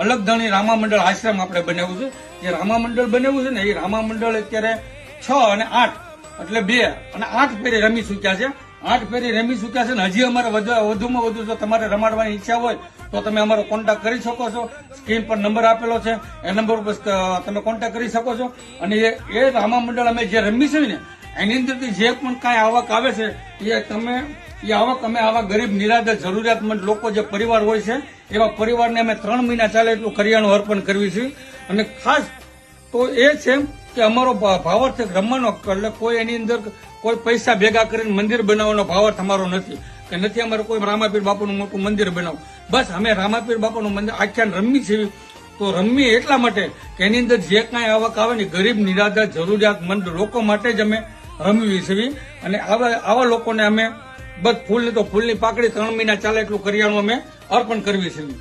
અલગ ધણી રામા મંડળ આશ્રમ આપણે બનાવ્યું છે. જે રામા મંડળ બનાવ્યું છે ને એ રામા મંડળ અત્યારે 6 અને 8 એટલે 2 અને 8 ફેરી રમી ચૂક્યા છે. 8 ફેરી રમી ચૂક્યા છે ને હજી અમારે વધુમાં વધુ જો તમારે રમાડવાની ઈચ્છા હોય તો તમે અમારો કોન્ટેક્ટ કરી શકો છો. સ્ક્રીન પર નંબર આપેલો છે, એ નંબર પર તમે કોન્ટેક્ટ કરી શકો છો. અને એ રામા મંડળ અમે જે રમી છે ને એની અંદરથી જે પણ કાંઈ આવક આવે છે એ આવક અમે આવા ગરીબ નિરાધાર જરૂરિયાતમંદ લોકો જે પરિવાર હોય છે એવા પરિવારને અમે 3 મહિના ચાલે એટલું કરિયાણું અર્પણ કરવી છે. અને ખાસ તો એ છે કે અમારો ભાવાર્થ રમવાનો એટલે કોઈ એની અંદર કોઈ પૈસા ભેગા કરીને મંદિર બનાવવાનો ભાવાર્થ અમારો નથી કે નથી અમારે કોઈ રામાપીર બાપુનું મોટું મંદિર બનાવવું. બસ અમે રામાપીર બાપુનું મંદિર આખ્યાન રમી છીએ. તો રમી એટલા માટે કે એની અંદર જે કાંઈ આવક આવે ને ગરીબ નિરાધાર જરૂરિયાતમંદ લોકો માટે જ અમે રમવી છીએ. અને આવા લોકોને અમે બસ ફૂલની પાકડી 3 મહિના ચાલે એટલું કરિયાણું અમે અર્પણ કરવી છીએ.